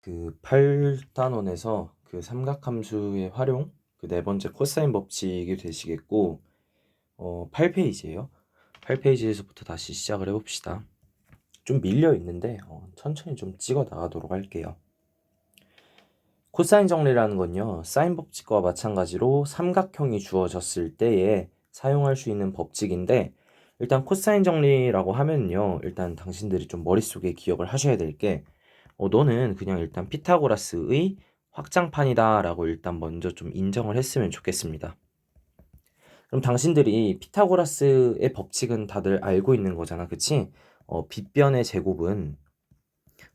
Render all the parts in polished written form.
그 8단원에서 그 삼각함수의 활용, 그 네 번째 코사인 법칙이 되시겠고, 8페이지예요. 8페이지에서부터 다시 시작을 해봅시다. 좀 밀려 있는데 천천히 좀 찍어 나가도록 할게요. 코사인 정리라는 건요, 사인 법칙과 마찬가지로 삼각형이 주어졌을 때에 사용할 수 있는 법칙인데, 일단 코사인 정리라고 하면요, 일단 당신들이 좀 머릿속에 기억을 하셔야 될 게, 너는 그냥 일단 피타고라스의 확장판이다 라고 일단 먼저 좀 인정을 했으면 좋겠습니다. 그럼 당신들이 피타고라스의 법칙은 다들 알고 있는 거잖아, 그치? 빗변의 제곱은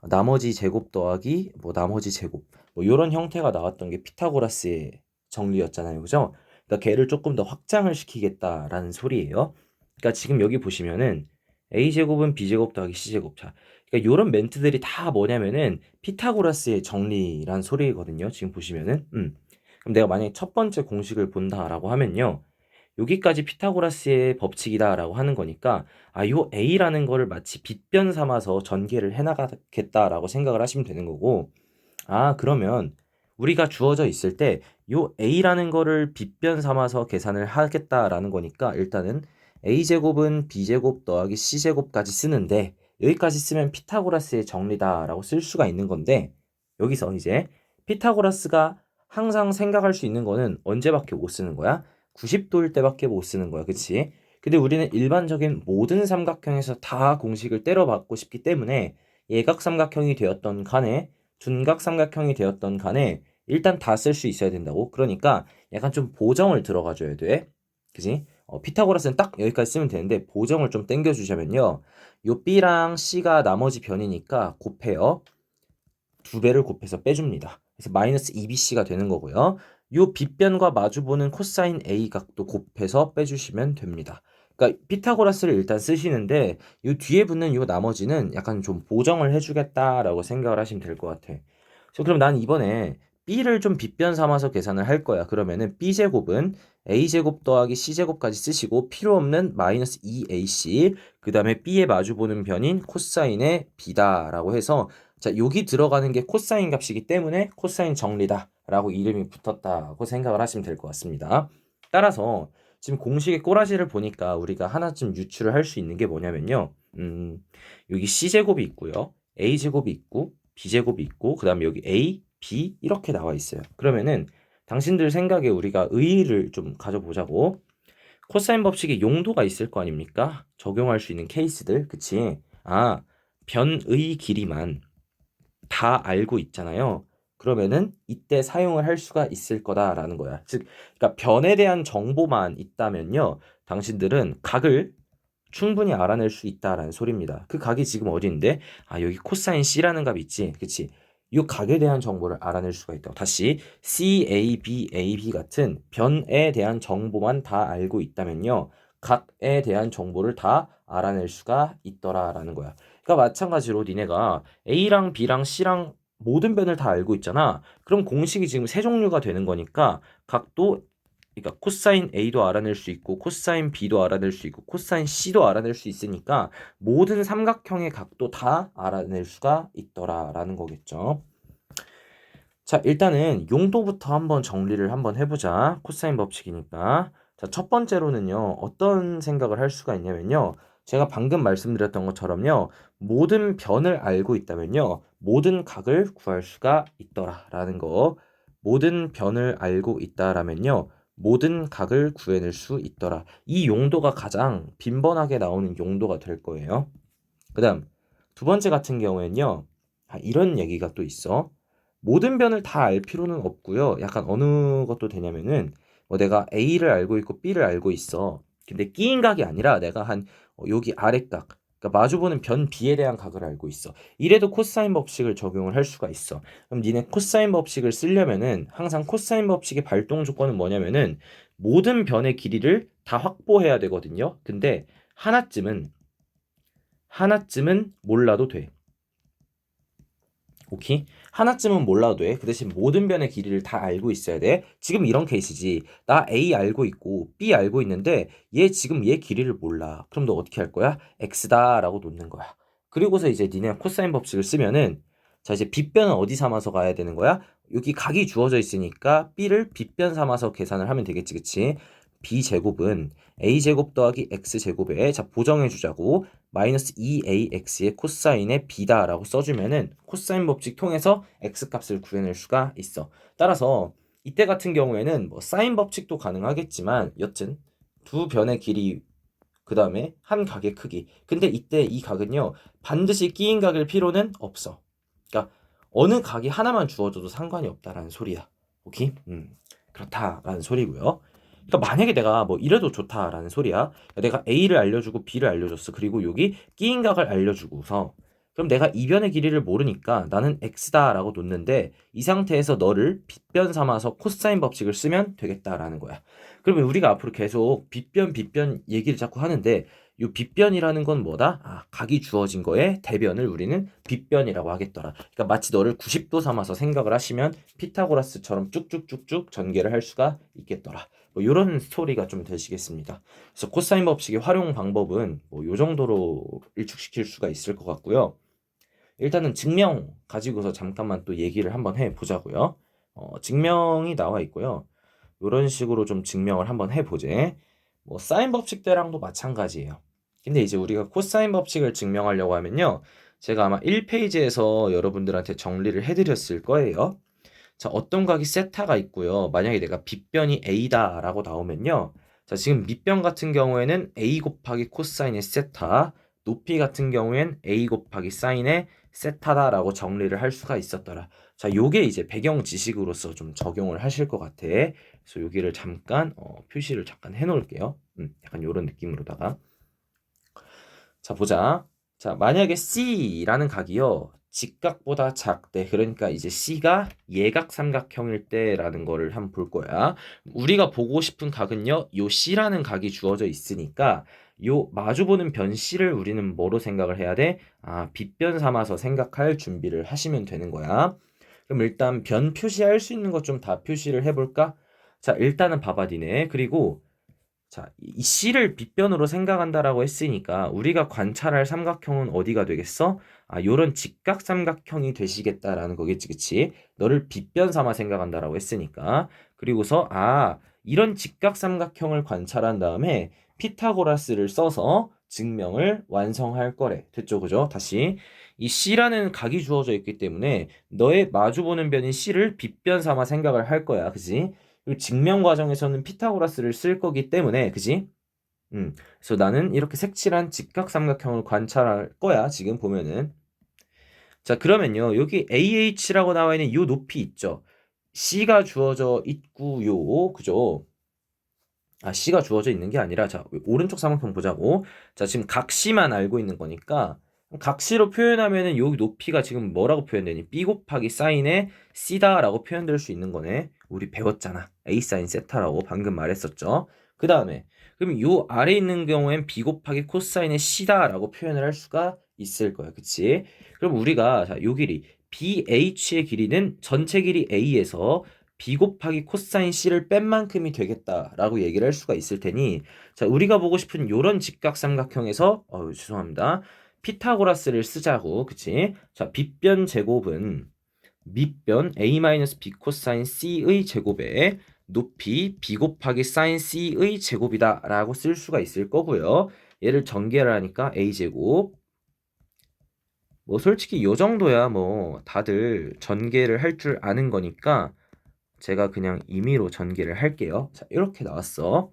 나머지 제곱 더하기 뭐 나머지 제곱 뭐 이런 형태가 나왔던 게 피타고라스의 정리였잖아요, 그죠? 그러니까 걔를 조금 더 확장을 시키겠다라는 소리예요. 그러니까 지금 여기 보시면은 a제곱은 b제곱 더하기 c제곱. 자, 그러니까 이런 멘트들이 다 뭐냐면은 피타고라스의 정리란 소리거든요. 지금 보시면은 그럼 내가 만약에 첫 번째 공식을 본다라고 하면요, 여기까지 피타고라스의 법칙이다라고 하는 거니까 요 A라는 거를 마치 빗변 삼아서 전개를 해나가겠다라고 생각을 하시면 되는 거고, 그러면 우리가 주어져 있을 때 요 A라는 거를 빗변 삼아서 계산을 하겠다라는 거니까 일단은 A제곱은 B제곱 더하기 C제곱까지 쓰는데, 여기까지 쓰면 피타고라스의 정리다라고 쓸 수가 있는 건데, 여기서 이제 피타고라스가 항상 생각할 수 있는 거는 언제밖에 못 쓰는 거야? 90도일 때밖에 못 쓰는 거야, 그치? 근데 우리는 일반적인 모든 삼각형에서 다 공식을 때려받고 싶기 때문에 예각삼각형이 되었던 간에 둔각삼각형이 되었던 간에 일단 다 쓸 수 있어야 된다고. 그러니까 약간 좀 보정을 들어가 줘야 돼, 그치? 피타고라스는 딱 여기까지 쓰면 되는데 보정을 좀 땡겨주자면요, 요 B랑 C가 나머지 변이니까 곱해요. 두 배를 곱해서 빼줍니다. 그래서 마이너스 2bc가 되는 거고요. 요 빗변과 마주보는 코사인 a 각도 곱해서 빼주시면 됩니다. 그러니까 피타고라스를 일단 쓰시는데 요 뒤에 붙는 요 나머지는 약간 좀 보정을 해주겠다라고 생각을 하시면 될 것 같아. 그럼 난 이번에 b를 좀 빗변 삼아서 계산을 할 거야. 그러면은 b제곱은 a제곱 더하기 c제곱까지 쓰시고 필요 없는 마이너스 2ac, 그 다음에 b에 마주보는 변인 코사인의 b다라고 해서, 자, 여기 들어가는 게 코사인 값이기 때문에 코사인 정리다 라고 이름이 붙었다고 생각을 하시면 될 것 같습니다. 따라서 지금 공식의 꼬라지를 보니까 우리가 하나쯤 유추를 할 수 있는 게 뭐냐면요, 여기 c제곱이 있고요, a제곱이 있고 b제곱이 있고 그 다음에 여기 a, b 이렇게 나와 있어요. 그러면은 당신들 생각에 우리가 의의를 좀 가져보자고. 코사인 법칙에 용도가 있을 거 아닙니까? 적용할 수 있는 케이스들, 그치? 변의 길이만 다 알고 있잖아요. 그러면은 이때 사용을 할 수가 있을 거다라는 거야. 즉, 그러니까 변에 대한 정보만 있다면요, 당신들은 각을 충분히 알아낼 수 있다라는 소리입니다. 그 각이 지금 어디인데? 여기 코사인 C라는 값 있지, 그치? 이 각에 대한 정보를 알아낼 수가 있다고. 다시 CAB, AB 같은 변에 대한 정보만 다 알고 있다면요, 각에 대한 정보를 다 알아낼 수가 있더라라는 거야. 그러니까 마찬가지로 니네가 A랑 B랑 C랑 모든 변을 다 알고 있잖아. 그럼 공식이 지금 세 종류가 되는 거니까 각도, 그러니까 코사인 A도 알아낼 수 있고 코사인 B도 알아낼 수 있고 코사인 C도 알아낼 수 있으니까 모든 삼각형의 각도 다 알아낼 수가 있더라라는 거겠죠. 자, 일단은 용도부터 한번 정리를 한번 해보자. 코사인 법칙이니까. 자, 첫 번째로는요, 어떤 생각을 할 수가 있냐면요, 제가 방금 말씀드렸던 것처럼요, 모든 변을 알고 있다면요, 모든 각을 구할 수가 있더라라는 거. 모든 변을 알고 있다라면요, 모든 각을 구해낼 수 있더라. 이 용도가 가장 빈번하게 나오는 용도가 될 거예요. 그 다음 두 번째 같은 경우에는요, 이런 얘기가 또 있어. 모든 변을 다 알 필요는 없고요. 약간 어느 것도 되냐면은, 내가 A를 알고 있고 B를 알고 있어. 근데 끼인 각이 아니라 내가 여기 아래 각, 그러니까 마주보는 변 B에 대한 각을 알고 있어. 이래도 코사인 법칙을 적용을 할 수가 있어. 그럼 니네 코사인 법칙을 쓰려면은 항상 코사인 법칙의 발동 조건은 뭐냐면은 모든 변의 길이를 다 확보해야 되거든요. 근데 하나쯤은 몰라도 돼. 오케이? 하나쯤은 몰라도 돼. 그 대신 모든 변의 길이를 다 알고 있어야 돼. 지금 이런 케이스지. 나 A 알고 있고 B 알고 있는데 지금 얘 길이를 몰라. 그럼 너 어떻게 할 거야? X다라고 놓는 거야. 그리고서 이제 니네 코사인 법칙을 쓰면은, 자, 이제 빗변은 어디 삼아서 가야 되는 거야? 여기 각이 주어져 있으니까 B를 빗변 삼아서 계산을 하면 되겠지, 그치? B제곱은 A제곱 더하기 X제곱에, 자, 보정해 주자고, 마이너스 2AX의 코사인의 B다라고 써주면은 코사인 법칙 통해서 X값을 구해낼 수가 있어. 따라서 이때 같은 경우에는 뭐 사인 법칙도 가능하겠지만 여튼 두 변의 길이 그 다음에 한 각의 크기. 근데 이때 이 각은요 반드시 끼인 각일 필요는 없어. 그러니까 어느 각이 하나만 주어져도 상관이 없다라는 소리야. 오케이? 그렇다라는 소리고요. 그러니까 만약에 내가 뭐 이래도 좋다라는 소리야. 내가 A를 알려주고 B를 알려줬어. 그리고 여기 끼인 각을 알려주고서 그럼 내가 이변의 길이를 모르니까 나는 X다라고 놓는데 이 상태에서 너를 빗변 삼아서 코사인 법칙을 쓰면 되겠다라는 거야. 그러면 우리가 앞으로 계속 빗변 얘기를 자꾸 하는데 이 빗변이라는 건 뭐다? 아, 각이 주어진 거에 대변을 우리는 빗변이라고 하겠더라. 그러니까 마치 너를 90도 삼아서 생각을 하시면 피타고라스처럼 쭉쭉쭉쭉 전개를 할 수가 있겠더라. 뭐 이런 스토리가 좀 되시겠습니다. 그래서 코사인 법칙의 활용 방법은 뭐 요 정도로 일축시킬 수가 있을 것 같고요. 일단은 증명 가지고서 잠깐만 또 얘기를 한번 해보자고요. 증명이 나와 있고요. 이런 식으로 좀 증명을 한번 해보제. 뭐 사인 법칙대랑도 마찬가지예요. 근데 이제 우리가 코사인 법칙을 증명하려고 하면요. 제가 아마 1페이지에서 여러분들한테 정리를 해드렸을 거예요. 자, 어떤 각이 세타가 있고요. 만약에 내가 빗변이 A다라고 나오면요. 자, 지금 밑변 같은 경우에는 A 곱하기 코사인의 세타, 높이 같은 경우엔 A 곱하기 사인의 세타다라고 정리를 할 수가 있었더라. 자, 요게 이제 배경 지식으로서 좀 적용을 하실 것 같아. 그래서 여기를 잠깐 표시를 잠깐 해놓을게요. 약간 요런 느낌으로다가. 자, 보자. 자, 만약에 C라는 각이요. 직각보다 작대. 그러니까 이제 C가 예각 삼각형일 때라는 거를 한번 볼 거야. 우리가 보고 싶은 각은요. 요 C라는 각이 주어져 있으니까 요 마주보는 변 C를 우리는 뭐로 생각을 해야 돼? 아, 빗변 삼아서 생각할 준비를 하시면 되는 거야. 그럼 일단 변 표시할 수 있는 것 좀 다 표시를 해볼까? 자, 일단은 봐봐 니네. 그리고 자, 이 C를 빗변으로 생각한다라고 했으니까 우리가 관찰할 삼각형은 어디가 되겠어? 아, 요런 직각 삼각형이 되시겠다라는 거겠지, 그치? 너를 빗변 삼아 생각한다라고 했으니까. 그리고서 이런 직각 삼각형을 관찰한 다음에 피타고라스를 써서 증명을 완성할 거래. 됐죠, 그죠? 다시 이 C라는 각이 주어져 있기 때문에 너의 마주보는 변인 C를 빗변 삼아 생각을 할 거야, 그지? 그리고 증명 과정에서는 피타고라스를 쓸 거기 때문에, 그지? 그래서 나는 이렇게 색칠한 직각삼각형을 관찰할 거야, 지금 보면은. 자, 그러면요, 여기 AH라고 나와 있는 요 높이 있죠? C가 주어져 있고요, 그죠? 아, C가 주어져 있는 게 아니라, 자, 오른쪽 삼각형 보자고. 자, 지금 각시만 알고 있는 거니까, 각시로 표현하면은 여기 높이가 지금 뭐라고 표현되니? B 곱하기 사인의 C다라고 표현될 수 있는 거네. 우리 배웠잖아. A 사인 세타라고 방금 말했었죠. 그 다음에, 그럼 요 아래 있는 경우엔 B 곱하기 코사인의 C다라고 표현을 할 수가 있을 거야. 그치? 그럼 우리가, 자, 요 길이, BH의 길이는 전체 길이 A에서 B 곱하기 코사인 C를 뺀 만큼이 되겠다라고 얘기를 할 수가 있을 테니, 자, 우리가 보고 싶은 요런 직각삼각형에서 죄송합니다. 피타고라스를 쓰자고. 그치? 자, 빗변 제곱은 밑변 A-B 코사인 C의 제곱에 높이 B 곱하기 사인 C의 제곱이다 라고 쓸 수가 있을 거고요. 얘를 전개를 하니까 A제곱, 뭐 솔직히 요 정도야 뭐 다들 전개를 할 줄 아는 거니까 제가 그냥 임의로 전개를 할게요. 자, 이렇게 나왔어.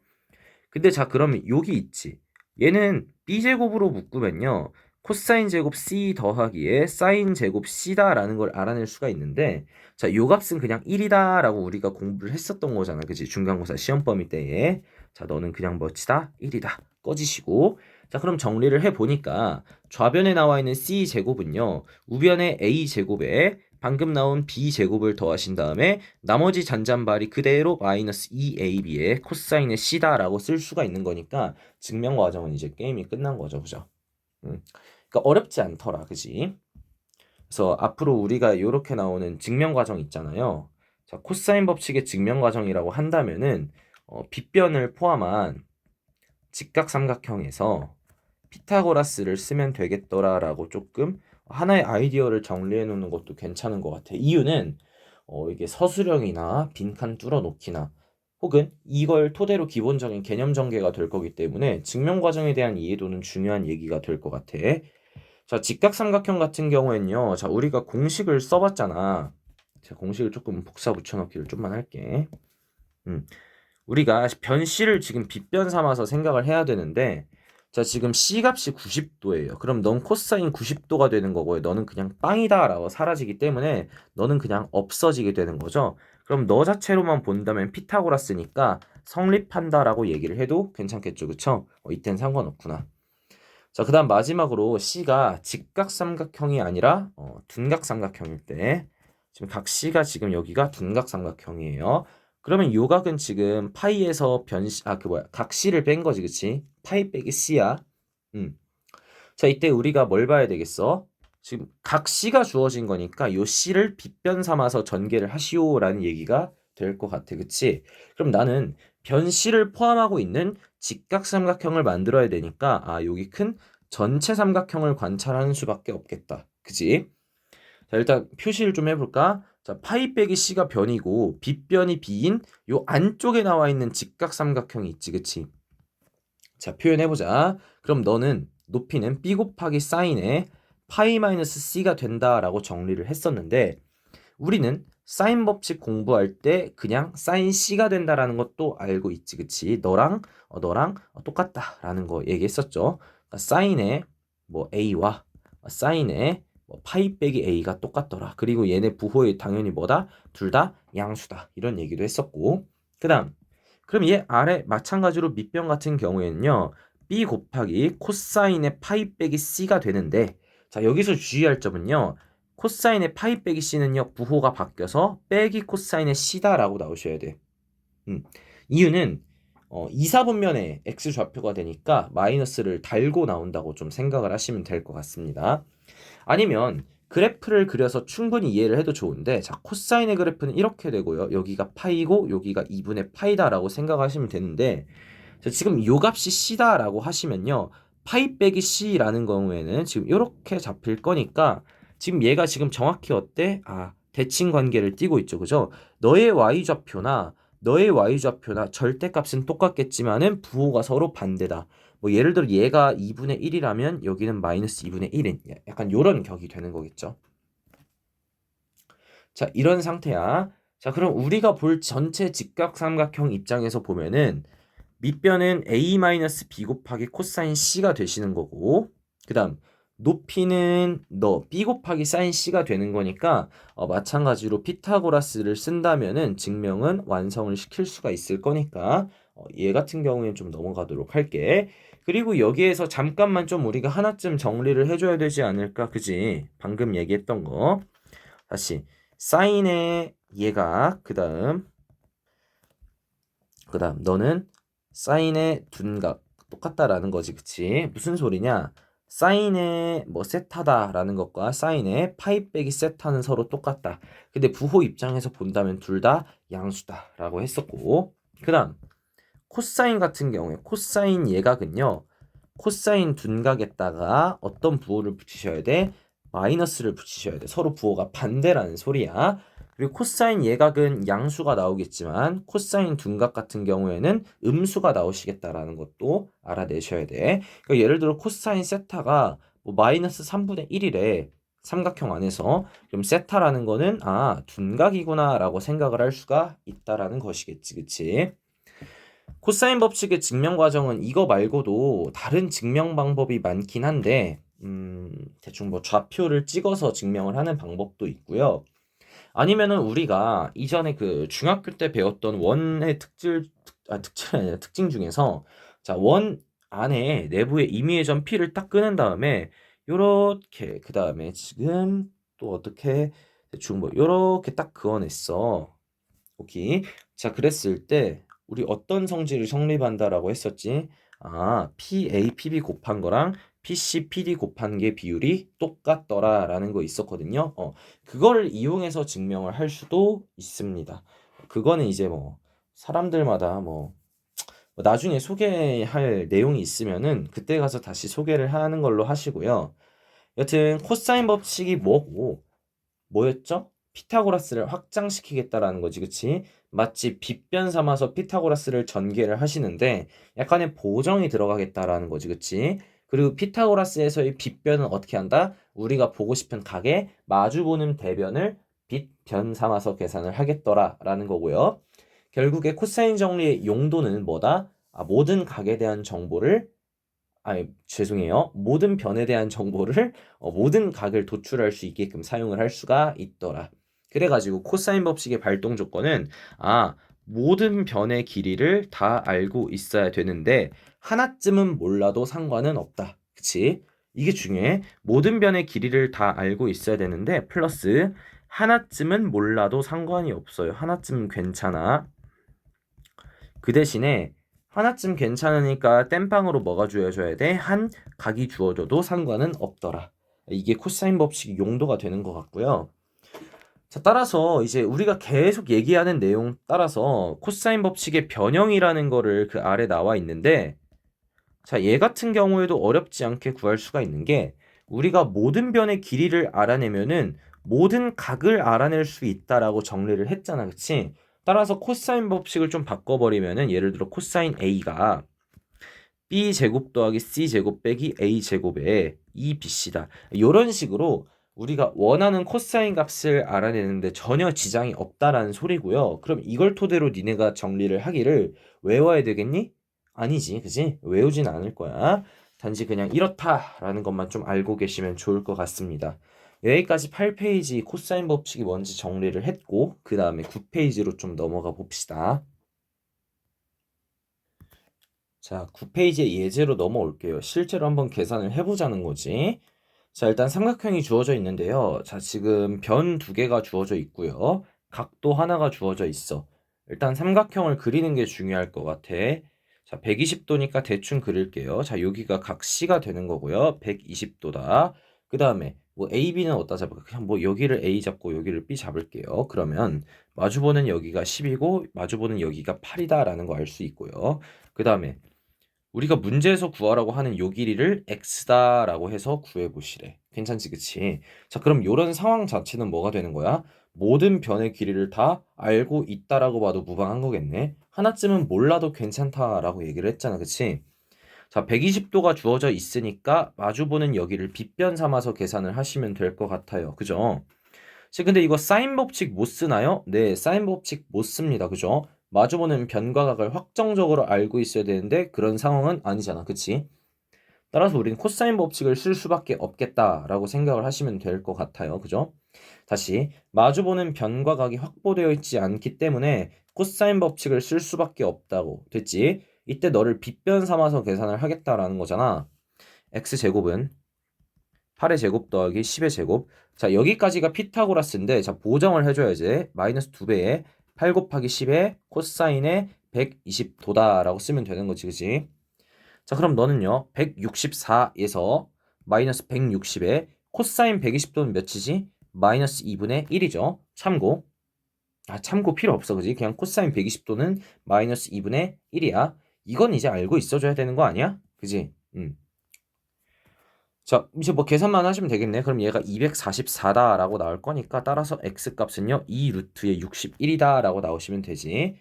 근데 자, 그러면 여기 있지. 얘는 B제곱으로 묶으면요. 코사인 제곱 C 더하기에 사인 제곱 C다라는 걸 알아낼 수가 있는데, 자, 요 값은 그냥 1이다라고 우리가 공부를 했었던 거잖아. 그치? 중간고사 시험 범위 때에. 자, 너는 그냥 멋지다? 1이다. 꺼지시고. 자, 그럼 정리를 해보니까 좌변에 나와 있는 C 제곱은요. 우변의 A 제곱에 방금 나온 B 제곱을 더하신 다음에 나머지 잔잔발이 그대로 마이너스 2AB의 코사인의 C다라고 쓸 수가 있는 거니까 증명 과정은 이제 게임이 끝난 거죠. 그죠? 그러니까 어렵지 않더라. 그지? 그래서 앞으로 우리가 이렇게 나오는 증명 과정 있잖아요. 자, 코사인 법칙의 증명 과정이라고 한다면은 빗변을 포함한 직각삼각형에서 피타고라스를 쓰면 되겠더라라고 조금 하나의 아이디어를 정리해 놓는 것도 괜찮은 것 같아. 이유는 이게 서술형이나 빈칸 뚫어 놓기나 혹은 이걸 토대로 기본적인 개념 전개가 될 거기 때문에 증명 과정에 대한 이해도는 중요한 얘기가 될 것 같아. 자, 직각삼각형 같은 경우에는요. 자, 우리가 공식을 써봤잖아. 자, 공식을 조금 복사 붙여넣기를 좀만 할게. 우리가 변씨를 지금 빗변 삼아서 생각을 해야 되는데, 자, 지금 C 값이 90도예요. 그럼 넌 코사인 90도가 되는 거고요. 너는 그냥 빵이다 라고 사라지기 때문에 너는 그냥 없어지게 되는 거죠. 그럼 너 자체로만 본다면 피타고라스니까 성립한다라고 얘기를 해도 괜찮겠죠. 그쵸? 이땐 상관없구나. 자, 그 다음 마지막으로 C가 직각삼각형이 아니라 둔각삼각형일 때, 지금 각 C가 지금 여기가 둔각삼각형이에요. 그러면 요 각은 지금 파이에서 각 C를 뺀 거지, 그치? 파이 빼기 C야. 음. 자, 이때 우리가 뭘 봐야 되겠어? 지금 각 C가 주어진 거니까 요 C를 빗변 삼아서 전개를 하시오라는 얘기가 될 것 같아, 그치? 그럼 나는 변 C를 포함하고 있는 직각삼각형을 만들어야 되니까 여기 큰 전체 삼각형을 관찰하는 수밖에 없겠다, 그치? 자, 일단 표시를 좀 해볼까? 자, 파이 빼기 C가 변이고 빗변이 B인 요 안쪽에 나와 있는 직각삼각형이 있지, 그치? 자, 표현해보자. 그럼 너는 높이는 B 곱하기 사인에 파이 마이너스 C가 된다라고 정리를 했었는데 우리는 사인 법칙 공부할 때 그냥 사인 C가 된다라는 것도 알고 있지, 그치? 너랑 똑같다라는 거 얘기했었죠. 그러니까 사인의 뭐 A와 사인의 뭐 파이 빼기 A가 똑같더라. 그리고 얘네 부호에 당연히 뭐다? 둘 다 양수다. 이런 얘기도 했었고. 그 다음 그럼 얘 아래 마찬가지로 밑변 같은 경우에는요. B 곱하기 코사인의 파이 빼기 C가 되는데 자 여기서 주의할 점은요. 코사인의 파이 빼기 C는요. 부호가 바뀌어서 빼기 코사인의 C다라고 나오셔야 돼. 이유는 2, 4분면에 X좌표가 되니까 마이너스를 달고 나온다고 좀 생각을 하시면 될 것 같습니다. 아니면 그래프를 그려서 충분히 이해를 해도 좋은데 자 코사인의 그래프는 이렇게 되고요. 여기가 파이고 여기가 2분의 파이다라고 생각하시면 되는데 자, 지금 요 값이 C다라고 하시면요. 파이 빼기 C라는 경우에는 지금 이렇게 잡힐 거니까 지금 얘가 지금 정확히 어때? 대칭 관계를 띠고 있죠. 그죠? 너의 y좌표나 절대값은 똑같겠지만은 부호가 서로 반대다. 뭐 예를 들어 얘가 2분의 1이라면 여기는 마이너스 2분의 1인 약간 요런 격이 되는 거겠죠. 자, 이런 상태야. 자, 그럼 우리가 볼 전체 직각삼각형 입장에서 보면은 밑변은 a-b 곱하기 코사인 c가 되시는 거고 그 다음 높이는 b 곱하기 사인 c가 되는 거니까 마찬가지로 피타고라스를 쓴다면은 증명은 완성을 시킬 수가 있을 거니까 얘 같은 경우에는 좀 넘어가도록 할게. 그리고 여기에서 잠깐만 좀 우리가 하나쯤 정리를 해줘야 되지 않을까, 그지? 방금 얘기했던 거 다시 사인의 얘가 그 다음 너는 사인의 둔각 똑같다라는 거지, 그치? 무슨 소리냐? 사인의 뭐 세타다라는 것과 사인의 파이 빼기 세타는 서로 똑같다. 근데 부호 입장에서 본다면 둘 다 양수다라고 했었고, 그다음 코사인 같은 경우에 코사인 예각은요. 코사인 둔각에다가 어떤 부호를 붙이셔야 돼? 마이너스를 붙이셔야 돼. 서로 부호가 반대라는 소리야. 그리고 코사인 예각은 양수가 나오겠지만 코사인 둔각 같은 경우에는 음수가 나오시겠다라는 것도 알아내셔야 돼. 그러니까 예를 들어 코사인 세타가 뭐 마이너스 3분의 1이래. 삼각형 안에서. 그럼 세타라는 거는 둔각이구나 라고 생각을 할 수가 있다라는 것이겠지. 그치? 코사인 법칙의 증명 과정은 이거 말고도 다른 증명 방법이 많긴 한데 대충 뭐 좌표를 찍어서 증명을 하는 방법도 있고요. 아니면은 우리가 이전에 그 중학교 때 배웠던 원의 특징 아니라 특징 중에서 자, 원 안에 내부의 임의의 점 P를 딱 끄는 다음에 요렇게 그 다음에 지금 또 어떻게 대충 뭐 요렇게 딱 그어냈어. 오케이. 자, 그랬을 때 우리 어떤 성질을 성립한다라고 했었지? PA, PB 곱한 거랑 PC, PD 곱한 게 비율이 똑같더라라는 거 있었거든요. 그걸 이용해서 증명을 할 수도 있습니다. 그거는 이제 뭐 사람들마다 뭐 나중에 소개할 내용이 있으면은 그때 가서 다시 소개를 하는 걸로 하시고요. 여튼 코사인 법칙이 뭐였죠? 피타고라스를 확장시키겠다라는 거지, 그치? 마치 빗변 삼아서 피타고라스를 전개를 하시는데 약간의 보정이 들어가겠다라는 거지, 그치? 그리고 피타고라스에서의 빗변은 어떻게 한다? 우리가 보고 싶은 각의 마주보는 대변을 빗변 삼아서 계산을 하겠더라라는 거고요. 결국에 코사인 정리의 용도는 뭐다? 모든 각에 대한 정보를 죄송해요. 모든 변에 대한 정보를 모든 각을 도출할 수 있게끔 사용을 할 수가 있더라. 그래가지고 코사인 법칙의 발동 조건은 모든 변의 길이를 다 알고 있어야 되는데 하나쯤은 몰라도 상관은 없다. 그치? 이게 중요해. 모든 변의 길이를 다 알고 있어야 되는데 플러스 하나쯤은 몰라도 상관이 없어요. 하나쯤은 괜찮아. 그 대신에 하나쯤 괜찮으니까 땜빵으로 뭐가 주어져야 돼? 한 각이 주어져도 상관은 없더라. 이게 코사인 법칙 용도가 되는 것 같고요. 자, 따라서 이제 우리가 계속 얘기하는 내용 따라서 코사인 법칙의 변형이라는 거를 그 아래 나와 있는데 자, 얘 같은 경우에도 어렵지 않게 구할 수가 있는 게 우리가 모든 변의 길이를 알아내면은 모든 각을 알아낼 수 있다라고 정리를 했잖아. 그치? 따라서 코사인 법칙을 좀 바꿔버리면은 예를 들어 코사인 A가 B제곱 더하기 C제곱 빼기 A제곱에 2BC다. 이런 식으로 우리가 원하는 코사인 값을 알아내는데 전혀 지장이 없다라는 소리고요. 그럼 이걸 토대로 니네가 정리를 하기를 외워야 되겠니? 아니지, 그지? 외우진 않을 거야. 단지 그냥 이렇다라는 것만 좀 알고 계시면 좋을 것 같습니다. 여기까지 8페이지 코사인 법칙이 뭔지 정리를 했고 그 다음에 9페이지로 좀 넘어가 봅시다. 자, 9페이지의 예제로 넘어올게요. 실제로 한번 계산을 해보자는 거지. 자, 일단 삼각형이 주어져 있는데요. 자, 지금 변 두 개가 주어져 있고요. 각도 하나가 주어져 있어. 일단 삼각형을 그리는 게 중요할 것 같아. 자, 120도니까 대충 그릴게요. 자, 여기가 각 C가 되는 거고요. 120도다. 그 다음에 뭐 A, B는 어디다 잡을까? 그냥 뭐 여기를 A 잡고 여기를 B 잡을게요. 그러면 마주보는 여기가 10이고 마주보는 여기가 8이다라는 거 알 수 있고요. 그 다음에 우리가 문제에서 구하라고 하는 요 길이를 x다라고 해서 구해보시래. 괜찮지, 그치? 자, 그럼 이런 상황 자체는 뭐가 되는 거야? 모든 변의 길이를 다 알고 있다라고 봐도 무방한 거겠네. 하나쯤은 몰라도 괜찮다라고 얘기를 했잖아, 그치? 자, 120도가 주어져 있으니까 마주보는 여기를 빗변 삼아서 계산을 하시면 될 것 같아요. 그죠? 근데 이거 사인 법칙 못 쓰나요? 네, 사인 법칙 못 씁니다. 그죠? 마주보는 변과 각을 확정적으로 알고 있어야 되는데 그런 상황은 아니잖아. 그치? 따라서 우리는 코사인 법칙을 쓸 수밖에 없겠다라고 생각을 하시면 될 것 같아요. 그죠? 다시 마주보는 변과 각이 확보되어 있지 않기 때문에 코사인 법칙을 쓸 수밖에 없다고 됐지? 이때 너를 빗변 삼아서 계산을 하겠다라는 거잖아. x제곱은 8의 제곱 더하기 10의 제곱. 자, 여기까지가 피타고라스인데, 자, 보정을 해줘야지. 마이너스 2배에 8 곱하기 10의 코사인의 120도다라고 쓰면 되는 거지, 그치? 자, 그럼 너는요, 164에서 마이너스 160에 코사인 120도는 몇이지? 마이너스 2분의 1이죠. 참고. 참고 필요 없어, 그지? 그냥 코사인 120도는 마이너스 2분의 1이야. 이건 이제 알고 있어줘야 되는 거 아니야? 그지? 자, 이제 뭐 계산만 하시면 되겠네. 그럼 얘가 244다라고 나올 거니까 따라서 x값은요 2 루트의 61이다 라고 나오시면 되지.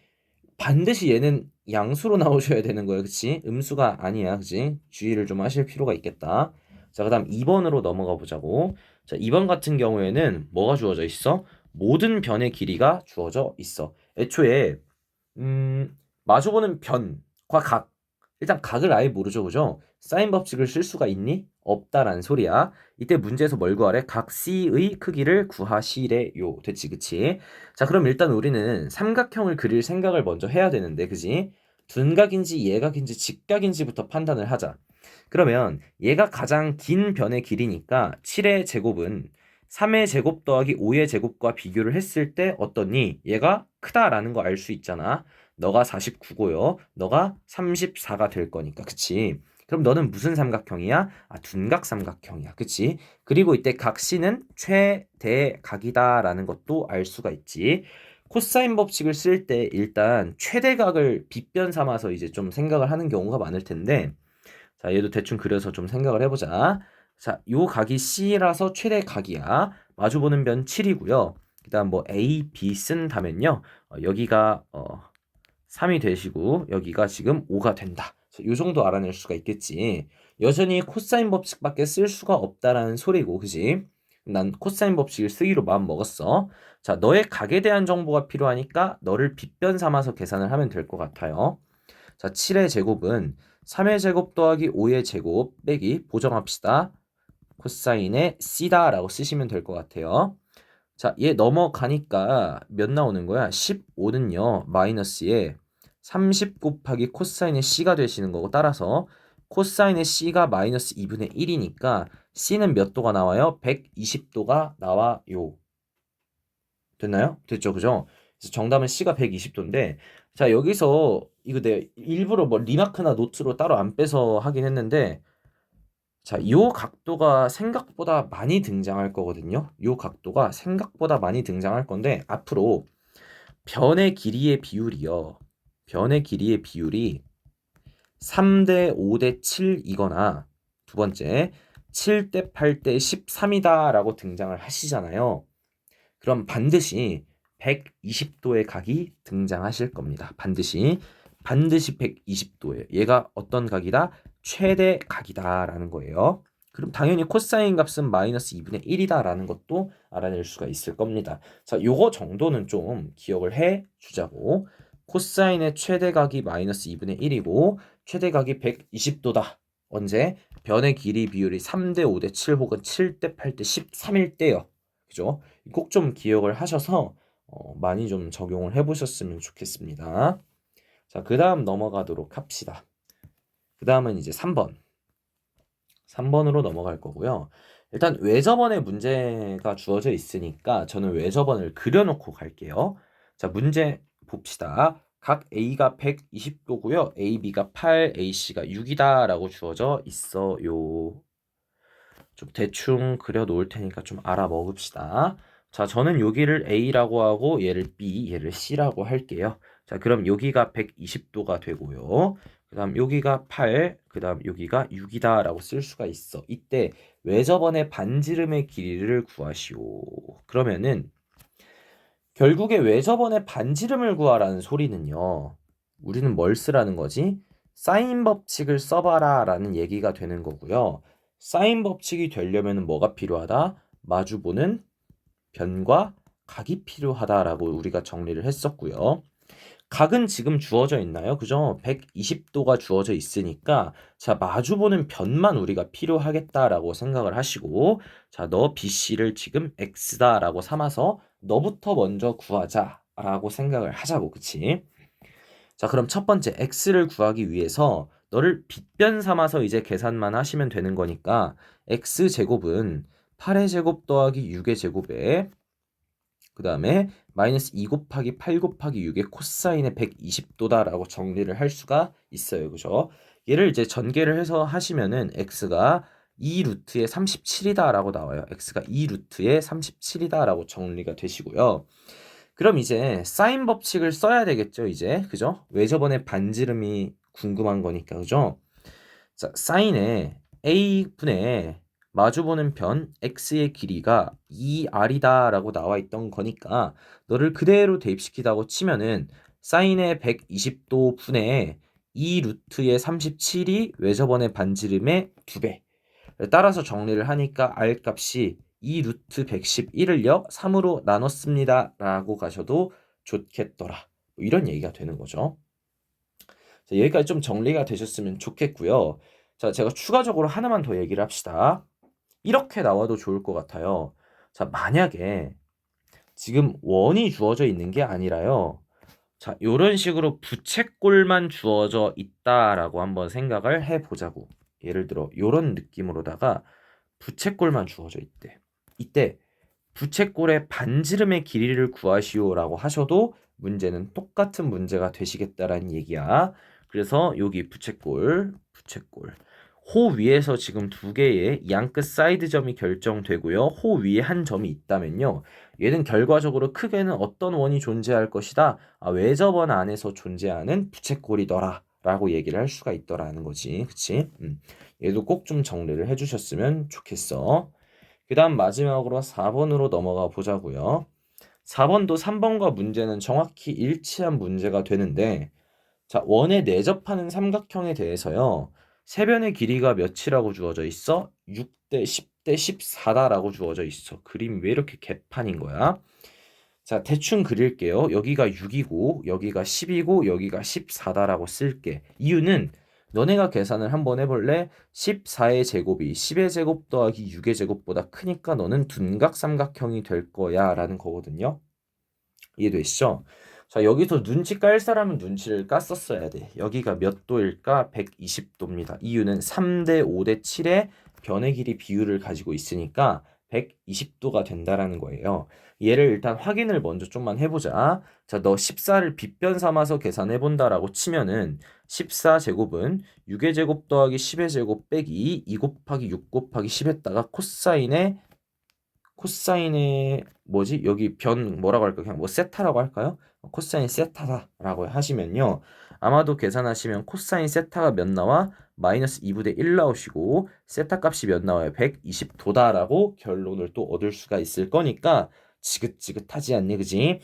반드시 얘는 양수로 나오셔야 되는 거예요. 그치? 음수가 아니야. 그치? 주의를 좀 하실 필요가 있겠다. 자, 그 다음 2번으로 넘어가 보자고. 자, 2번 같은 경우에는 뭐가 주어져 있어? 모든 변의 길이가 주어져 있어. 애초에 마주보는 변과 각. 일단 각을 아예 모르죠, 그죠? 사인 법칙을 쓸 수가 있니? 없다라는 소리야. 이때 문제에서 뭘 구하래? 각 C의 크기를 구하시래요. 됐지, 그치? 자, 그럼 일단 우리는 삼각형을 그릴 생각을 먼저 해야 되는데, 그지? 둔각인지 예각인지 직각인지부터 판단을 하자. 그러면 얘가 가장 긴 변의 길이니까 7의 제곱은 3의 제곱 더하기 5의 제곱과 비교를 했을 때 어떠니? 얘가 크다라는 거 알 수 있잖아. 너가 49고요. 너가 34가 될 거니까. 그치? 그럼 너는 무슨 삼각형이야? 둔각 삼각형이야. 그치? 그리고 이때 각 C는 최대각이다라는 것도 알 수가 있지. 코사인 법칙을 쓸 때 일단 최대각을 빗변 삼아서 이제 좀 생각을 하는 경우가 많을 텐데 자, 얘도 대충 그려서 좀 생각을 해보자. 자, 요 각이 C라서 최대 각이야. 마주보는 변 7이고요. 그다음 뭐 A, B 쓴다면요. 여기가 3이 되시고 여기가 지금 5가 된다. 요 정도 알아낼 수가 있겠지. 여전히 코사인 법칙밖에 쓸 수가 없다라는 소리고, 그지? 난 코사인 법칙을 쓰기로 마음 먹었어. 자, 너의 각에 대한 정보가 필요하니까 너를 빗변 삼아서 계산을 하면 될 것 같아요. 자, 7의 제곱은 3의 제곱 더하기 5의 제곱 빼기 보정합시다. 코사인의 C다라고 쓰시면 될 것 같아요. 자, 얘 넘어가니까 몇 나오는 거야? 15는요, 마이너스에 30 곱하기 코사인의 C가 되시는 거고, 따라서 코사인의 C가 마이너스 2분의 1이니까 C는 몇 도가 나와요? 120도가 나와요. 됐나요? 됐죠, 그죠? 그래서 정답은 C가 120도인데, 자, 여기서 이거 내가 일부러 뭐 리마크나 노트로 따로 안 빼서 하긴 했는데, 자, 요 각도가 생각보다 많이 등장할 거거든요. 요 각도가 생각보다 많이 등장할 건데, 앞으로 변의 길이의 비율이요. 변의 길이의 비율이 3대 5대 7이거나 두 번째 7대 8대 13이다 라고 등장을 하시잖아요. 그럼 반드시 120도의 각이 등장하실 겁니다. 반드시 120도예요. 얘가 어떤 각이다? 최대 각이다 라는 거예요. 그럼 당연히 코사인 값은 마이너스 2분의 1이다 라는 것도 알아낼 수가 있을 겁니다. 자, 요거 정도는 좀 기억을 해 주자고. 코사인의 최대각이 마이너스 2분의 1이고 최대각이 120도다. 언제? 변의 길이 비율이 3대 5대 7 혹은 7대 8대 13일 때요. 그죠? 꼭 좀 기억을 하셔서 많이 좀 적용을 해보셨으면 좋겠습니다. 자, 그 다음 넘어가도록 합시다. 그 다음은 이제 3번. 3번으로 넘어갈 거고요. 일단 외접원의 문제가 주어져 있으니까 저는 외접원을 그려놓고 갈게요. 자, 문제 봅시다. 각 A가 120도고요. AB가 8, AC가 6이다 라고 주어져 있어요. 좀 대충 그려 놓을 테니까 좀 알아 먹읍시다. 자, 저는 여기를 A라고 하고 얘를 B, 얘를 C라고 할게요. 자, 그럼 여기가 120도가 되고요. 그 다음 여기가 8, 그 다음 여기가 6이다 라고 쓸 수가 있어. 이때 외접원의 반지름의 길이를 구하시오. 그러면은 결국에 외접원의 반지름을 구하라는 소리는요. 우리는 뭘 쓰라는 거지? 사인 법칙을 써봐라 라는 얘기가 되는 거고요. 사인 법칙이 되려면 뭐가 필요하다? 마주보는 변과 각이 필요하다라고 우리가 정리를 했었고요. 각은 지금 주어져 있나요? 그죠? 120도가 주어져 있으니까 자, 마주보는 변만 우리가 필요하겠다라고 생각을 하시고 자, 너 BC를 지금 X다라고 삼아서 너부터 먼저 구하자라고 생각을 하자고, 그치? 자, 그럼 첫 번째 X를 구하기 위해서 너를 빗변 삼아서 이제 계산만 하시면 되는 거니까 X제곱은 8의 제곱 더하기 6의 제곱에 그 다음에 마이너스 2 곱하기 8 곱하기 6의 코사인의 120도다라고 정리를 할 수가 있어요. 그죠? 얘를 이제 전개를 해서 하시면은 x가 2 루트의 37이다 라고 나와요. x가 2 루트의 37이다 라고 정리가 되시고요. 그럼 이제 사인 법칙을 써야 되겠죠, 이제. 그죠? 왜 저번에 반지름이 궁금한 거니까, 그죠? 자, 사인에 a분의 마주보는 변 x의 길이가 2r이다 라고 나와 있던 거니까 너를 그대로 대입시키다고 치면은 사인의 120도 분의 2 루트의 37이 외접원의 반지름의 2배. 따라서 정리를 하니까 r 값이 2 루트 111을요 3으로 나눴습니다 라고 가셔도 좋겠더라. 뭐 이런 얘기가 되는 거죠. 자, 여기까지 좀 정리가 되셨으면 좋겠고요. 자, 제가 추가적으로 하나만 더 얘기를 합시다. 이렇게 나와도 좋을 것 같아요. 자, 만약에 지금 원이 주어져 있는 게 아니라요. 자, 이런 식으로 부채꼴만 주어져 있다라고 한번 생각을 해보자고. 예를 들어 이런 느낌으로다가 부채꼴만 주어져 있대. 이때 부채꼴의 반지름의 길이를 구하시오라고 하셔도 문제는 똑같은 문제가 되시겠다라는 얘기야. 그래서 여기 부채꼴 호 위에서 지금 두 개의 양끝 사이드 점이 결정되고요. 호 위에 한 점이 있다면요. 얘는 결과적으로 크게는 어떤 원이 존재할 것이다. 외접원 안에서 존재하는 부채꼴이더라 라고 얘기를 할 수가 있더라는 거지. 그치? 얘도 꼭 좀 정리를 해주셨으면 좋겠어. 그 다음 마지막으로 4번으로 넘어가 보자고요. 4번도 3번과 문제는 정확히 일치한 문제가 되는데, 자, 원에 내접하는 삼각형에 대해서요. 세변의 길이가 몇이라고 주어져 있어? 6대 10대 14다라고 주어져 있어. 그림 왜 이렇게 개판인 거야? 자, 대충 그릴게요. 여기가 6이고 여기가 10이고 여기가 14다라고 쓸게. 이유는 너네가 계산을 한번 해볼래? 14의 제곱이 10의 제곱 더하기 6의 제곱보다 크니까 너는 둔각삼각형이 될 거야 라는 거거든요. 이해되시죠? 자, 여기서 눈치 깔 사람은 눈치를 깠었어야 돼. 여기가 몇 도일까? 120도입니다. 이유는 3대 5대 7의 변의 길이 비율을 가지고 있으니까 120도가 된다라는 거예요. 얘를 일단 확인을 먼저 좀만 해보자. 자, 너 14를 빗변 삼아서 계산해 본다라고 치면은 14제곱은 6의 제곱 더하기 10의 제곱 빼기 2 곱하기 6 곱하기 10에다가 코사인의 뭐지? 여기 변 뭐라고 할까? 그냥 뭐 세타라고 할까요? 코사인 세타다라고 하시면요. 아마도 계산하시면 코사인 세타가 몇 나와? 마이너스 2분의 1 나오시고 세타 값이 몇 나와요? 120도다라고 결론을 또 얻을 수가 있을 거니까 지긋지긋하지 않니? 그지?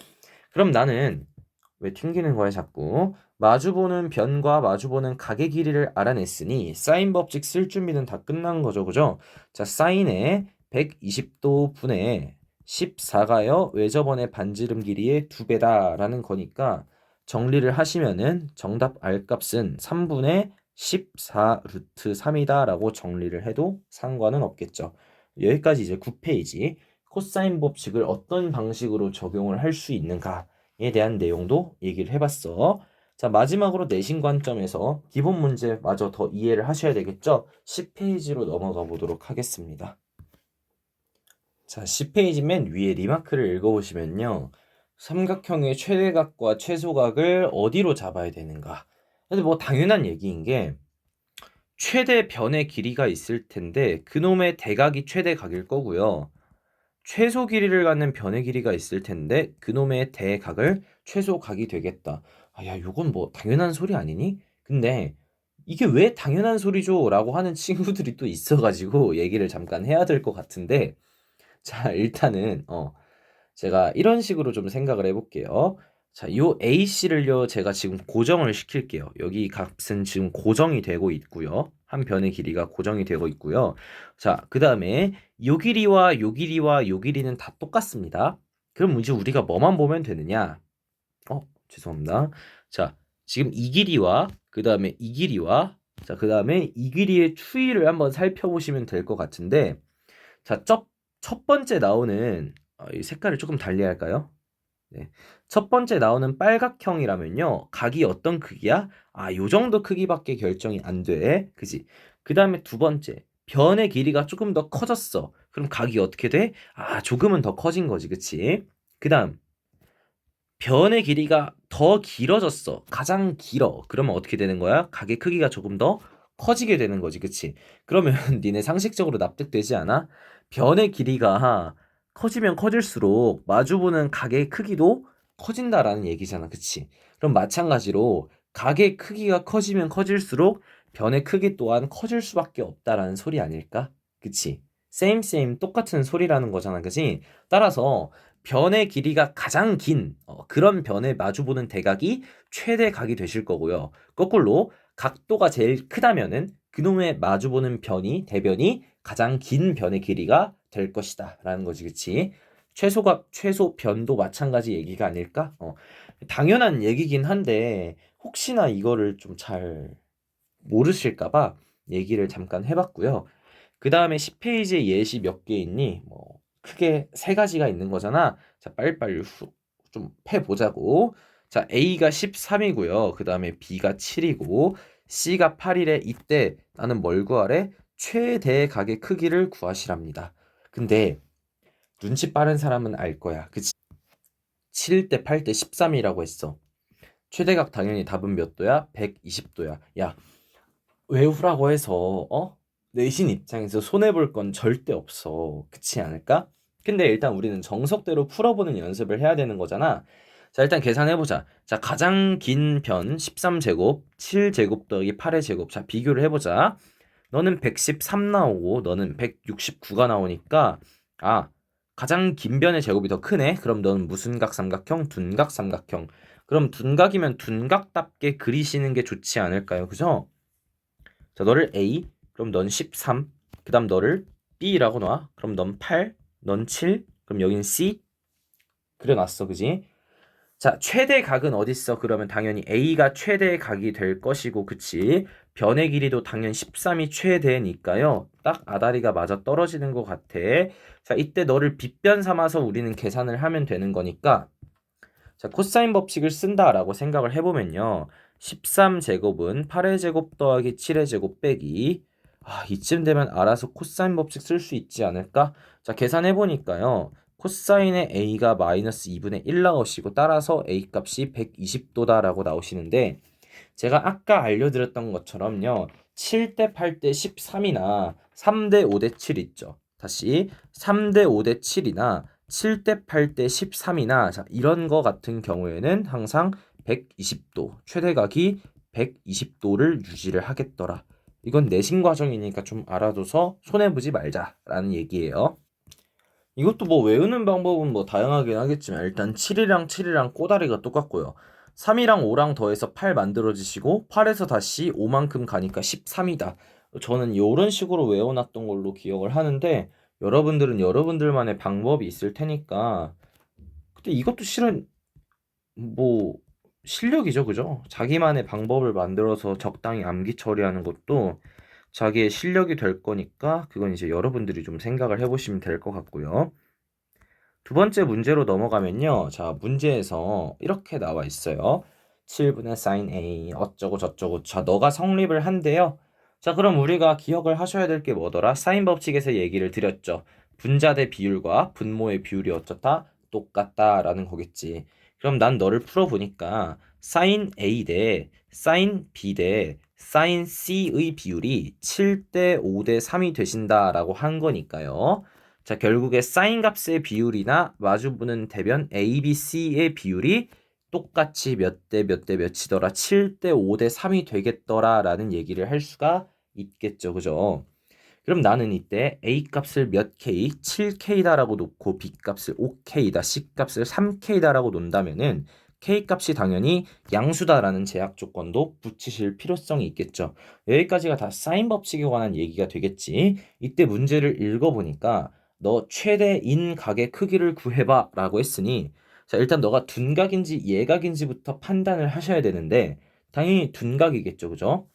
그럼 나는 왜 튕기는 거야 자꾸? 마주보는 변과 마주보는 각의 길이를 알아냈으니 사인 법칙 쓸 준비는 다 끝난 거죠. 그죠? 자, 사인의 120도 분의 14가요. 외접원의 반지름 길이의 2배다라는 거니까 정리를 하시면은 정답 R 값은 3분의 14 루트 3이다라고 정리를 해도 상관은 없겠죠. 여기까지 이제 9페이지. 코사인 법칙을 어떤 방식으로 적용을 할 수 있는가에 대한 내용도 얘기를 해봤어. 자, 마지막으로 내신 관점에서 기본 문제마저 더 이해를 하셔야 되겠죠? 10페이지로 넘어가 보도록 하겠습니다. 자, 10페이지 맨 위에 리마크를 읽어보시면요. 삼각형의 최대각과 최소각을 어디로 잡아야 되는가? 근데 뭐 당연한 얘기인 게 최대 변의 길이가 있을 텐데 그놈의 대각이 최대각일 거고요. 최소 길이를 갖는 변의 길이가 있을 텐데 그놈의 대각을 최소각이 되겠다. 아, 야, 요건 뭐 당연한 소리 아니니? 근데 이게 왜 당연한 소리죠? 라고 하는 친구들이 또 있어가지고 얘기를 잠깐 해야 될 것 같은데 자, 일단은 제가 이런 식으로 좀 생각을 해볼게요. 자, 요 AC를요, 제가 지금 고정을 시킬게요. 여기 값은 지금 고정이 되고 있고요. 한 변의 길이가 고정이 되고 있고요. 자, 그 다음에 요 길이와 요 길이와 요 길이는 다 똑같습니다. 그럼 이제 우리가 뭐만 보면 되느냐? 죄송합니다. 자, 지금 이 길이와 그 다음에 이 길이와 자, 그 다음에 이 길이의 추이를 한번 살펴보시면 될 것 같은데 자, 첫 번째 나오는 이 색깔을 조금 달리 할까요? 네. 첫 번째 나오는 빨각형이라면요. 각이 어떤 크기야? 아, 요 정도 크기밖에 결정이 안 돼. 그지? 그 다음에 두 번째. 변의 길이가 조금 더 커졌어. 그럼 각이 어떻게 돼? 아, 조금은 더 커진 거지. 그치? 그 다음. 변의 길이가 더 길어졌어. 가장 길어. 그러면 어떻게 되는 거야? 각의 크기가 조금 더 커지게 되는 거지. 그치? 그러면 니네 상식적으로 납득되지 않아? 변의 길이가 커지면 커질수록 마주보는 각의 크기도 커진다라는 얘기잖아. 그치? 그럼 마찬가지로 각의 크기가 커지면 커질수록 변의 크기 또한 커질 수밖에 없다라는 소리 아닐까? 그치? same 똑같은 소리라는 거잖아. 그치? 따라서 변의 길이가 가장 긴 그런 변에 마주보는 대각이 최대각이 되실 거고요. 거꾸로 각도가 제일 크다면은 그놈의 마주보는 대변이 가장 긴 변의 길이가 될 것이다 라는 거지. 그치? 최소각, 최소 변도 마찬가지 얘기가 아닐까? 당연한 얘기긴 한데 혹시나 이거를 좀 잘 모르실까 봐 얘기를 잠깐 해봤고요. 그 다음에 10페이지에 예시 몇 개 있니? 뭐 크게 세 가지가 있는 거잖아. 자, 빨리빨리 좀 패보자고. 자, A가 13이고요. 그 다음에 B가 7이고 C가 8이래. 이때 나는 뭘 구하래? 최대 각의 크기를 구하시랍니다. 근데 눈치 빠른 사람은 알 거야. 그치? 7대 8대 13이라고 했어. 최대각 당연히 답은 몇 도야? 120도야. 야, 외우라고 해서 내신 입장에서 손해볼 건 절대 없어. 그렇지 않을까? 근데 일단 우리는 정석대로 풀어보는 연습을 해야 되는 거잖아. 자, 일단 계산해보자. 자, 가장 긴 편 13제곱, 7제곱 더하기 8의 제곱. 자, 비교를 해보자. 너는 113 나오고 너는 169가 나오니까 가장 긴 변의 제곱이 더 크네. 그럼 너는 무슨 각 삼각형? 둔각 삼각형. 그럼 둔각이면 둔각답게 그리시는 게 좋지 않을까요? 그죠? 자, 너를 A, 그럼 넌 13, 그 다음 너를 B라고 놔. 그럼 넌 8, 넌 7, 그럼 여긴 C 그려놨어, 그지? 자, 최대 각은 어딨어? 그러면 당연히 A가 최대 각이 될 것이고, 그치? 변의 길이도 당연 13이 최대니까요. 딱 아다리가 맞아 떨어지는 것 같아. 자, 이때 너를 빗변 삼아서 우리는 계산을 하면 되는 거니까, 자, 코사인 법칙을 쓴다라고 생각을 해보면요. 13제곱은 8의 제곱 더하기 7의 제곱 빼기. 이쯤 되면 알아서 코사인 법칙 쓸 수 있지 않을까? 자, 계산해보니까요. 코사인의 A가 마이너스 2분의 1 나오시고 따라서 A 값이 120도다라고 나오시는데 제가 아까 알려드렸던 것처럼요. 7대 8대 13이나 3대 5대 7 있죠. 다시 3대 5대 7이나 7대 8대 13이나 자, 이런 거 같은 경우에는 항상 120도, 최대각이 120도를 유지를 하겠더라. 이건 내신 과정이니까 좀 알아둬서 손해보지 말자라는 얘기예요. 이것도 뭐 외우는 방법은 뭐 다양하긴 하겠지만 일단 7이랑 꼬다리가 똑같고요. 3이랑 5랑 더해서 8 만들어지시고 8에서 다시 5만큼 가니까 13이다. 저는 이런 식으로 외워놨던 걸로 기억을 하는데 여러분들은 여러분들만의 방법이 있을 테니까 근데 이것도 실은 뭐 실력이죠, 그죠? 자기만의 방법을 만들어서 적당히 암기 처리하는 것도 자기의 실력이 될 거니까 그건 이제 여러분들이 좀 생각을 해보시면 될 것 같고요. 두 번째 문제로 넘어가면요. 자, 문제에서 이렇게 나와 있어요. 7분의 sin A 어쩌고 저쩌고. 자, 너가 성립을 한대요. 자, 그럼 우리가 기억을 하셔야 될 게 뭐더라? 사인 법칙에서 얘기를 드렸죠. 분자 대 비율과 분모의 비율이 어쩌다? 똑같다라는 거겠지. 그럼 난 너를 풀어보니까 sin A 대 sin B 대 sin C의 비율이 7대 5대 3이 되신다라고 한 거니까요. 자, 결국에 사인 값의 비율이나 마주보는 대변 A, B, C의 비율이 똑같이 몇 대 몇 대 몇이더라 7대 5대 3이 되겠더라 라는 얘기를 할 수가 있겠죠. 그죠? 그럼 나는 이때 A 값을 몇 K, 7K다라고 놓고 B 값을 5K다, C 값을 3K다라고 놓는다면은 K 값이 당연히 양수다라는 제약 조건도 붙이실 필요성이 있겠죠. 여기까지가 다 사인 법칙에 관한 얘기가 되겠지. 이때 문제를 읽어보니까 너 최대인 각의 크기를 구해봐 라고 했으니 자, 일단 너가 둔각인지 예각인지부터 판단을 하셔야 되는데 당연히 둔각이겠죠. 그죠?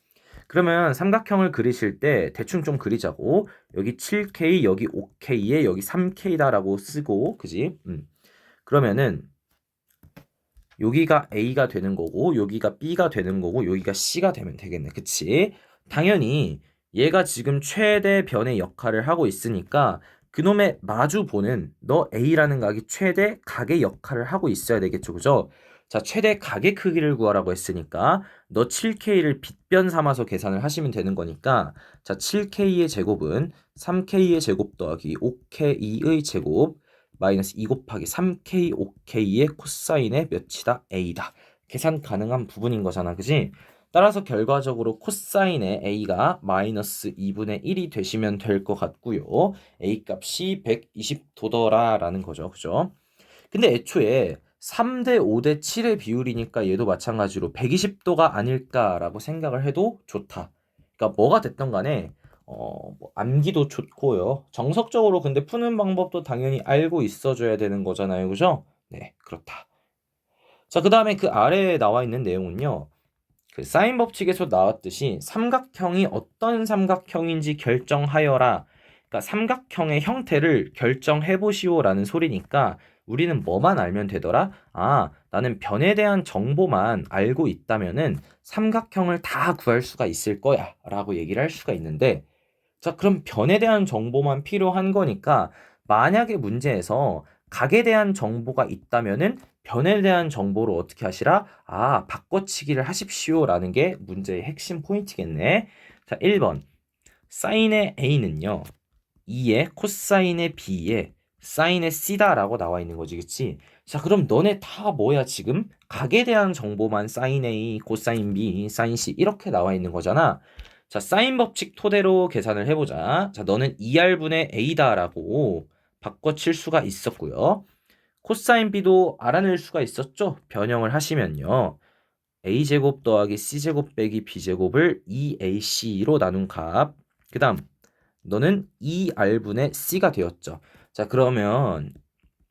그러면 삼각형을 그리실 때 대충 좀 그리자고. 여기 7K, 여기 5K에 여기 3K다라고 쓰고, 그지? 그러면은 여기가 A가 되는 거고, 여기가 B가 되는 거고, 여기가 C가 되면 되겠네. 그치? 당연히 얘가 지금 최대 변의 역할을 하고 있으니까 그놈의 마주 보는 너 A라는 각이 최대 각의 역할을 하고 있어야 되겠죠. 그죠? 자, 최대 각의 크기를 구하라고 했으니까 너 7K를 빗변 삼아서 계산을 하시면 되는 거니까 자, 7K의 제곱은 3K의 제곱 더하기 5K의 제곱 마이너스 2 곱하기 3K, 5K의 코사인의 몇이다? A다. 계산 가능한 부분인 거잖아. 그지? 따라서 결과적으로 코사인의 A가 마이너스 2분의 1이 되시면 될 것 같고요. A 값이 120도더라 라는 거죠. 그죠? 근데 애초에 3대 5대 7의 비율이니까 얘도 마찬가지로 120도가 아닐까라고 생각을 해도 좋다. 그러니까 뭐가 됐던 간에 뭐 암기도 좋고요. 정석적으로 근데 푸는 방법도 당연히 알고 있어줘야 되는 거잖아요. 그죠? 네, 그렇다. 자, 그 다음에 그 아래에 나와 있는 내용은요. 그 사인 법칙에서 나왔듯이 삼각형이 어떤 삼각형인지 결정하여라. 그러니까 삼각형의 형태를 결정해 보시오라는 소리니까 우리는 뭐만 알면 되더라? 나는 변에 대한 정보만 알고 있다면은 삼각형을 다 구할 수가 있을 거야라고 얘기를 할 수가 있는데 자, 그럼 변에 대한 정보만 필요한 거니까 만약에 문제에서 각에 대한 정보가 있다면은 변에 대한 정보를 어떻게 하시라? 바꿔치기를 하십시오라는 게 문제의 핵심 포인트겠네. 자, 1번. 사인의 A는요. 2의 코사인의 B에 사인의 C다라고 나와 있는 거지. 그치? 자, 그럼 너네 다 뭐야, 지금? 각에 대한 정보만 사인 A, 코사인 B, 사인 C 이렇게 나와 있는 거잖아. 자, 사인 법칙 토대로 계산을 해보자. 자, 너는 2R분의 A다라고 바꿔칠 수가 있었고요. 코사인 B도 알아낼 수가 있었죠. 변형을 하시면요. A제곱 더하기 C제곱 빼기 B제곱을 2AC로 나눈 값. 그 다음 너는 2R분의 C가 되었죠. 자, 그러면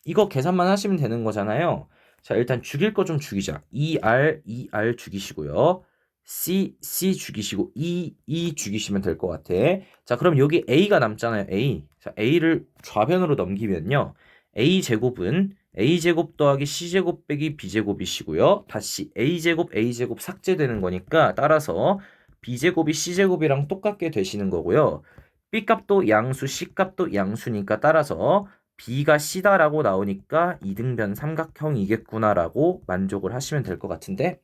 이거 계산만 하시면 되는 거잖아요. 자, 일단 죽일 거 좀 죽이자. 2R 죽이시고요. C 죽이시고 E 죽이시면 될 것 같아. 자, 그럼 여기 A가 남잖아요. A. 자, A를 좌변으로 넘기면요. A제곱은 A제곱 더하기 C제곱 빼기 B제곱이시고요. 다시 A제곱 삭제되는 거니까 따라서 B제곱이 C제곱이랑 똑같게 되시는 거고요. B값도 양수, C값도 양수니까 따라서 B가 C다라고 나오니까 이등변 삼각형이겠구나라고 만족을 하시면 될 것 같은데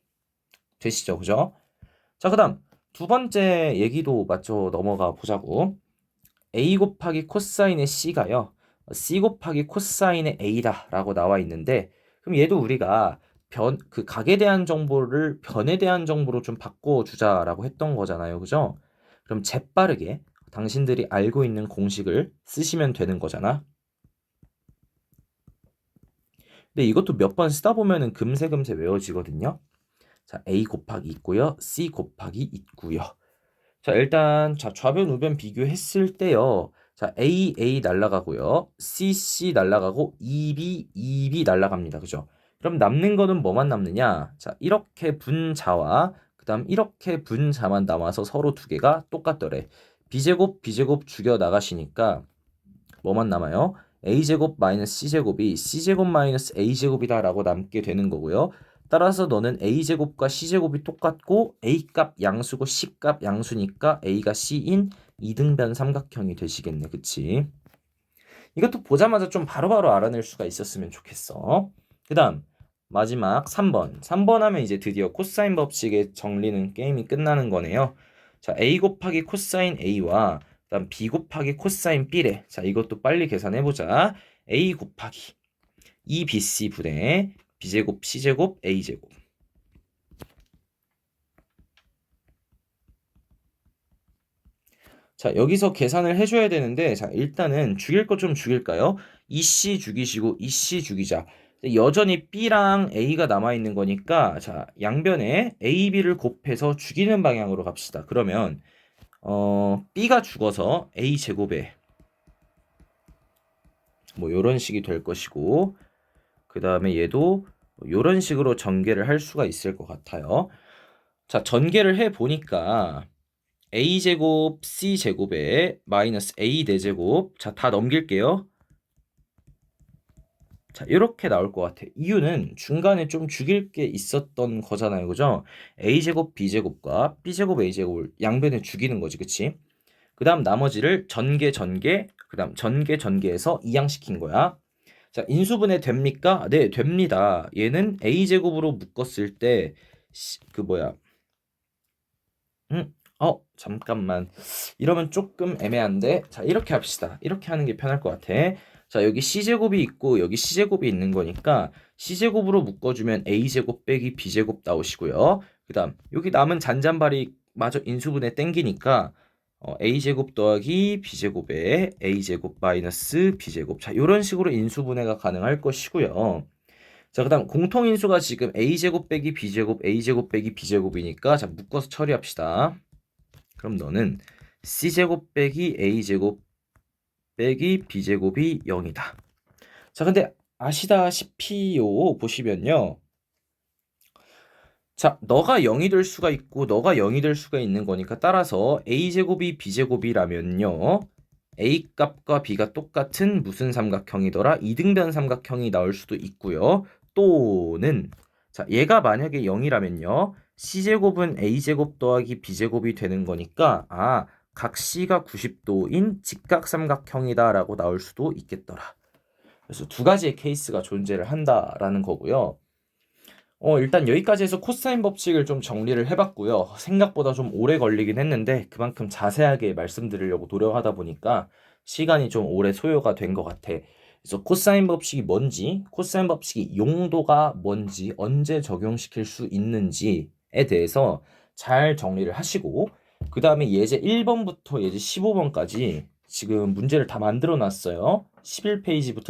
되시죠? 그죠? 자, 그 다음 두 번째 얘기도 마저 넘어가 보자고. A 곱하기 코사인의 C가요. C 곱하기 코사인의 A다라고 나와 있는데 그럼 얘도 우리가 그 각에 대한 정보를 변에 대한 정보로 좀 바꿔주자라고 했던 거잖아요. 그죠? 그럼 재빠르게 당신들이 알고 있는 공식을 쓰시면 되는 거잖아. 근데 이것도 몇 번 쓰다 보면은 금세 외워지거든요. 자, A 곱하기 있고요. C 곱하기 있고요. 자, 일단 좌변 우변 비교했을 때요. 자, A 날라가고요. C 날라가고 2B 날라갑니다. 그죠? 그럼 남는 거는 뭐만 남느냐? 자, 이렇게 분자와 그다음 이렇게 분자만 남아서 서로 두 개가 똑같더래. B제곱 죽여 나가시니까 뭐만 남아요? A제곱 마이너스 C제곱이 C제곱 마이너스 A제곱이다라고 남게 되는 거고요. 따라서 너는 A제곱과 C제곱이 똑같고 A값 양수고 C값 양수니까 A가 C인 이등변 삼각형이 되시겠네. 그치? 이것도 보자마자 좀 바로바로 알아낼 수가 있었으면 좋겠어. 그 다음 마지막 3번. 3번 하면 이제 드디어 코사인 법칙의 정리는 게임이 끝나는 거네요. 자, A 곱하기 코사인 A와 그다음 B 곱하기 코사인 B래. 자, 이것도 빨리 계산해보자. A 곱하기 2BC 분의 B제곱 C제곱 A제곱. 자, 여기서 계산을 해줘야 되는데 자, 일단은 죽일 거 좀 죽일까요? 2C 죽이시고 2C 죽이자. 여전히 B랑 A가 남아있는 거니까 자, 양변에 A, B를 곱해서 죽이는 방향으로 갑시다. 그러면 B가 죽어서 A 제곱에 뭐 요런 식이 될 것이고 그 다음에 얘도 요런 식으로 전개를 할 수가 있을 것 같아요. 자, 전개를 해 보니까 A제곱 C제곱에 마이너스 A 4제곱 자, 다 넘길게요. 자, 이렇게 나올 것 같아. 이유는 중간에 좀 죽일 게 있었던 거잖아요. 그죠? A제곱 B제곱과 B제곱 A제곱을 양변에 죽이는 거지. 그치? 그 다음 나머지를 전개, 그 다음 전개해서 이항시킨 거야. 자, 인수분해 됩니까? 네, 됩니다. 얘는 A제곱으로 묶었을 때, 그 뭐야. 잠깐만. 이러면 조금 애매한데. 자, 이렇게 합시다. 이렇게 하는 게 편할 것 같아. 자, 여기 C제곱이 있고, 여기 C제곱이 있는 거니까, C제곱으로 묶어주면 A제곱 빼기 B제곱 나오시고요. 그 다음, 여기 남은 잔잔바리 마저 인수분해 땡기니까, A제곱 더하기 B제곱에 A제곱 마이너스 B제곱. 자, 이런 식으로 인수분해가 가능할 것이고요. 자, 그 다음 공통인수가 지금 A제곱 빼기 B제곱, A제곱 빼기 B제곱이니까 자, 묶어서 처리합시다. 그럼 너는 C제곱 빼기 A제곱 빼기 B제곱이 0이다. 자, 근데 아시다시피요 보시면요. 자, 너가 0이 될 수가 있고 너가 0이 될 수가 있는 거니까 따라서 A제곱이 B제곱이라면요. A값과 B가 똑같은 무슨 삼각형이더라? 이등변 삼각형이 나올 수도 있고요. 또는 자, 얘가 만약에 0이라면요. C제곱은 A제곱 더하기 B제곱이 되는 거니까 각 C가 90도인 직각삼각형이다라고 나올 수도 있겠더라. 그래서 두 가지의 케이스가 존재를 한다라는 거고요. 일단 여기까지 해서 코사인 법칙을 좀 정리를 해봤고요. 생각보다 좀 오래 걸리긴 했는데 그만큼 자세하게 말씀드리려고 노력하다 보니까 시간이 좀 오래 소요가 된 것 같아. 그래서 코사인 법칙이 뭔지, 코사인 법칙이 용도가 뭔지, 언제 적용시킬 수 있는지에 대해서 잘 정리를 하시고, 그 다음에 예제 1번부터 예제 15번까지 지금 문제를 다 만들어 놨어요. 11페이지부터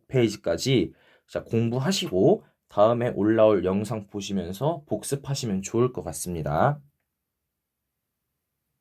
15페이지까지 자, 공부하시고 다음에 올라올 영상 보시면서 복습하시면 좋을 것 같습니다.